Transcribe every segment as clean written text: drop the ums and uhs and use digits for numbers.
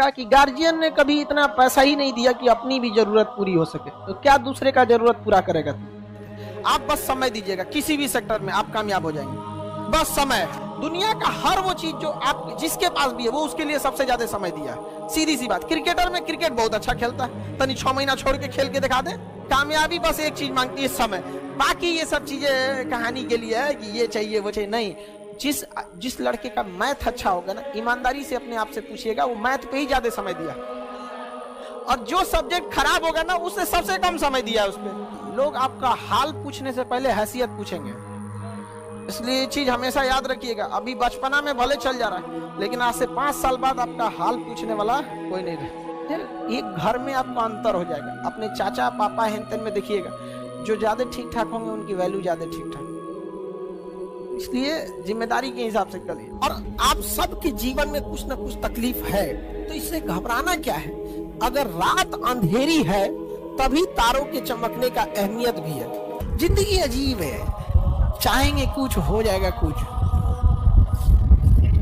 कि गार्जियन ने कभी इतना पैसा ही नहीं दिया कि अपनी भी जरूरत पूरी हो सके, तो क्या दूसरे का जरूरत पूरा करेगा? आप बस समय दीजिएगा, किसी भी सेक्टर में आप कामयाब हो जाएंगे। बस समय, दुनिया का हर वो चीज जो आप जिसके पास भी है वो उसके लिए सबसे ज्यादा समय दिया है। सीधी सी बात, क्रिकेटर में क्रिकेट बहुत अच्छा खेलता है, तनी 6 महीना छोड़ के खेल के दिखा दे। कामयाबी बस एक चीज मांगती है, समय। बाकी ये सब चीजें कहानी के लिए है कि ये चाहिए वो चाहिए, नहीं। जिस लड़के का मैथ अच्छा होगा ना, ईमानदारी से अपने आप से पूछिएगा, वो मैथ पे ही ज्यादा समय दिया, और जो सब्जेक्ट खराब होगा ना उसने सबसे कम समय दिया है उसमें। लोग आपका हाल पूछने से पहले हैसियत पूछेंगे, इसलिए ये चीज हमेशा याद रखिएगा। अभी बचपना में भले चल जा रहा है, लेकिन आज से 5 साल बाद आपका हाल पूछने वाला कोई नहीं रहे। एक घर में आपका अंतर हो जाएगा। अपने चाचा पापा हेन में देखिएगा, जो ज्यादा ठीक ठाक होंगे उनकी वैल्यू ज्यादा ठीक ठाक। इसलिए जिम्मेदारी के हिसाब से करिए। और आप सबके जीवन में कुछ ना कुछ तकलीफ है, तो इससे घबराना क्या है? अगर रात अंधेरी है तभी तारों के चमकने का अहमियत भी है। जिंदगी अजीब है, चाहेंगे कुछ हो जाएगा, कुछ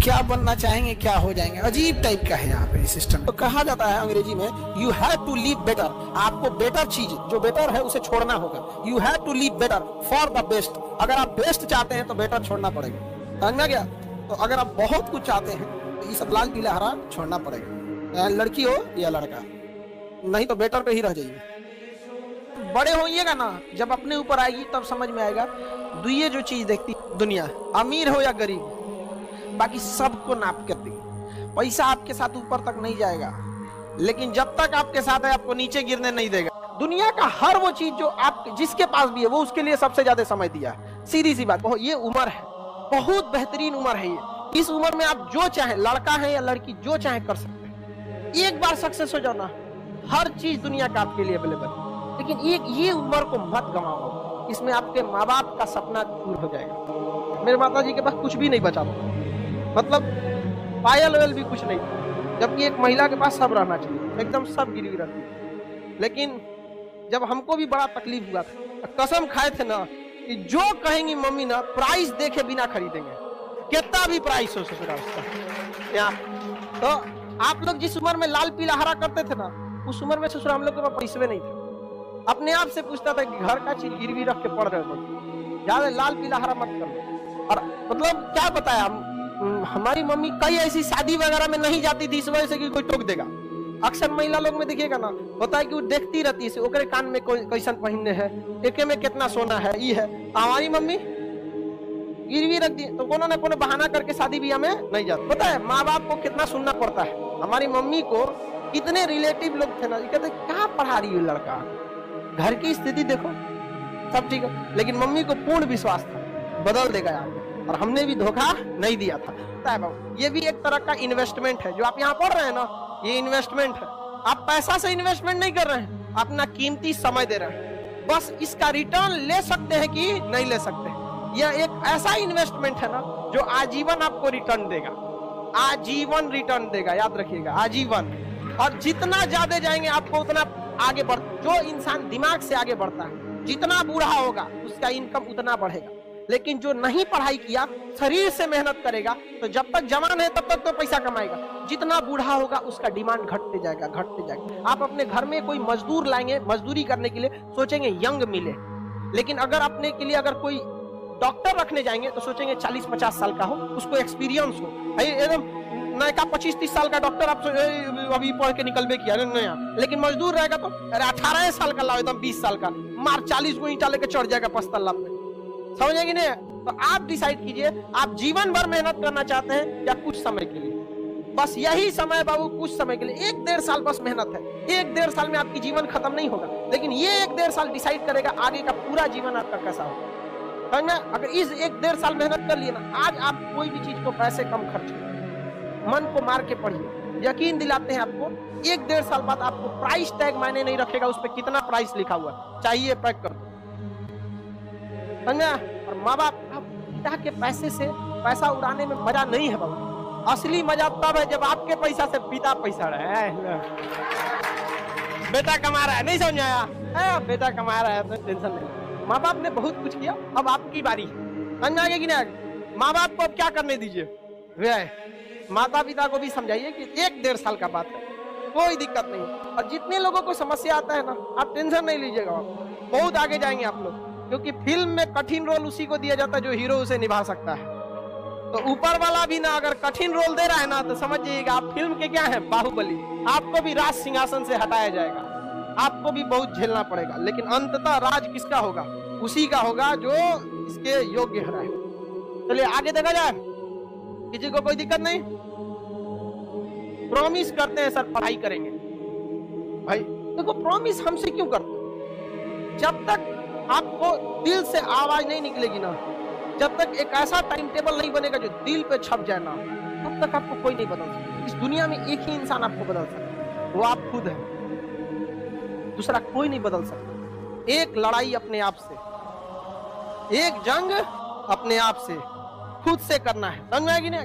क्या बनना चाहेंगे क्या हो जाएंगे, अजीब टाइप का है यहाँ पे सिस्टम। तो कहा जाता है अंग्रेजी में, you have to live better. आपको बेटर चीज जो बेटर है उसे छोड़ना होगा। You have to live better for the best. अगर आप बेस्ट चाहते हैं तो बेटर छोड़ना पड़ेगा, समझ में गया? तो अगर आप बहुत कुछ चाहते हैं तो ये सब लाल पीला हरा छोड़ना पड़ेगा, लड़की हो या लड़का, नहीं तो बेटर पे ही रह जाइए। बड़े होइएगा ना, जब अपने ऊपर आएगी तब समझ में आएगा। दुनिया जो चीज देखती दुनिया, अमीर हो या गरीब, बाकी सबको नाप कर दी। पैसा आपके साथ ऊपर तक नहीं जाएगा, लेकिन जब तक आपके साथ है आपको नीचे गिरने नहीं देगा। दुनिया का हर वो चीज जो आप जिसके पास भी है वो उसके लिए सबसे ज्यादा समय दिया है। सीधी सी बात, ये उम्र है, बहुत बेहतरीन उम्र है ये। इस उम्र में आप जो चाहे, लड़का है या लड़की, जो चाहे कर सकते हैं। एक बार सक्सेस हो जाना, हर चीज दुनिया का आपके लिए अवेलेबल है। लेकिन ये उम्र को मत गंवाओ, इसमें आपके माँ बाप का सपना पूरा हो जाएगा। मेरे माता जी के पास कुछ भी नहीं बचा, मतलब पायल वायल भी कुछ नहीं था, जबकि एक महिला के पास सब रहना चाहिए, एकदम सब गिरवी रहती है। लेकिन जब हमको भी बड़ा तकलीफ हुआ था, कसम खाए थे ना कि जो कहेंगी मम्मी ना, प्राइस देखे बिना खरीदेंगे, कितना भी प्राइस हो ससुरा उसका। तो आप लोग जिस उम्र में लाल पीला हरा करते थे ना, उस उम्र में ससुरा हम लोग के पास पैसे नहीं थे। अपने आप से पूछता था कि घर का चीज गिरवी रख के पढ़ रहे थे, ज्यादा लाल पीला हरा मत करो। और मतलब क्या बताया, हमारी मम्मी कई ऐसी शादी वगैरह में नहीं जाती थी इस वजह से कि कोई टोक देगा। अक्सर महिला लोग में देखिएगा ना, होता है कि वो देखती रहती है, ओकरे कान में कैसन पहनने है, एके में कितना सोना है, ये है। हमारी मम्मी गिरवी रख दी तो कोनो न कोनो बहाना करके शादी ब्याह में नहीं जाती। पता है माँ बाप को कितना सुनना पड़ता है। हमारी मम्मी को कितने रिलेटिव लोग थे ना, कहते क्या पढ़ा रही है लड़का, घर की स्थिति देखो, सब ठीक है। लेकिन मम्मी को पूर्ण विश्वास था बदल देगा यार, और हमने भी धोखा नहीं दिया था। ये भी एक तरह का इन्वेस्टमेंट है। जो आप यहाँ पढ़ रहे हैं ना, ये इन्वेस्टमेंट है। आप पैसा से इन्वेस्टमेंट नहीं कर रहे हैं, अपना कीमती समय दे रहे हैं। बस इसका रिटर्न ले सकते हैं कि नहीं ले सकते। यह एक ऐसा इन्वेस्टमेंट है ना जो आजीवन आपको रिटर्न देगा, आजीवन रिटर्न देगा, याद रखिएगा, आजीवन। और जितना ज्यादा जाएंगे आपको उतना आगे बढ़। जो इंसान दिमाग से आगे बढ़ता है, जितना बूढ़ा होगा उसका इनकम उतना बढ़ेगा। लेकिन जो नहीं पढ़ाई किया, शरीर से मेहनत करेगा, तो जब तक जवान है तब तक तो पैसा कमाएगा। जितना बूढ़ा होगा उसका डिमांड घटते जाएगा, घटते जाएगा। आप अपने घर में कोई मजदूर लाएंगे, मजदूरी करने के लिए सोचेंगे यंग मिले, लेकिन अगर अपने के लिए अगर कोई डॉक्टर रखने जाएंगे तो सोचेंगे 40-50 साल का हो, उसको एक्सपीरियंस हो। एकदम नया 25-30 साल का डॉक्टर आप अभी पढ़ के निकलबे किया नया, लेकिन मजदूर रहेगा तो अरे 18 साल का लाओ, एकदम 20 साल का, मार 40 को ईंटा लेके चढ़ जाएगा 5 तल्ला पे। समझेंगे नहीं? तो आप डिसाइड कीजिए, आप जीवन भर मेहनत करना चाहते हैं या कुछ समय के लिए? बस यही समय बाबू, कुछ समय के लिए। 1-1.5 साल बस मेहनत है। 1-1.5 साल में आपकी जीवन खत्म नहीं होगा, लेकिन ये 1-1.5 साल डिसाइड करेगा आगे का पूरा जीवन आपका कैसा होगा। समझना? अगर इस 1-1.5 साल मेहनत कर लिए ना, आज आप कोई भी चीज को पैसे कम खर्च करें, मन को मार के पढ़िए, यकीन दिलाते हैं आपको 1-1.5 साल बाद आपको प्राइस टैग मायने नहीं रखेगा, उस पर कितना प्राइस लिखा हुआ है, चाहिए पैक कर दो। समझा? और माँ बाप पिता के पैसे से पैसा उड़ाने में मजा नहीं है बाबू। असली मजा तब है जब आपके पैसा से पिता पैसा रहा है, बेटा कमा रहा है, नहीं समझ आया? बेटा कमा रहा है तो टेंशन नहीं। माँ बाप ने बहुत कुछ किया, अब आपकी बारी। समझ आगे कि नहीं? माँ बाप को अब क्या करने दीजिए, माता पिता को भी समझाइए कि 1-1.5 साल का बात है, कोई दिक्कत नहीं। और जितने लोगों को समस्या आता है ना, आप टेंशन नहीं लीजिएगा, बहुत आगे जाएंगे आप लोग, क्योंकि फिल्म में कठिन रोल उसी को दिया जाता है जो हीरो उसे निभा सकता है। तो ऊपर वाला भी ना अगर कठिन रोल दे रहा है ना, तो समझिएगा आप फिल्म के क्या है, बाहुबली। आपको भी राज सिंहासन से हटाया जाएगा, आपको भी बहुत झेलना पड़ेगा, लेकिन अंततः राज किसका होगा? उसी का होगा जो इसके योग्य है। चलिए आगे देखा जाए, किसी को कोई दिक्कत नहीं? प्रॉमिस करते हैं सर पढ़ाई करेंगे, भाई देखो प्रॉमिस हमसे क्यों करते हो? जब तक आपको दिल से आवाज नहीं निकलेगी ना, जब तक एक ऐसा टाइम टेबल नहीं बनेगा जो दिल पे छप जाए ना, तब तक आपको कोई नहीं बदल सकता। इस दुनिया में एक ही इंसान आपको बदल सकता है, वो आप खुद हैं, दूसरा कोई नहीं बदल सकता। एक लड़ाई अपने आप से, एक जंग अपने आप से, खुद से करना है। समझ में आएगी ना?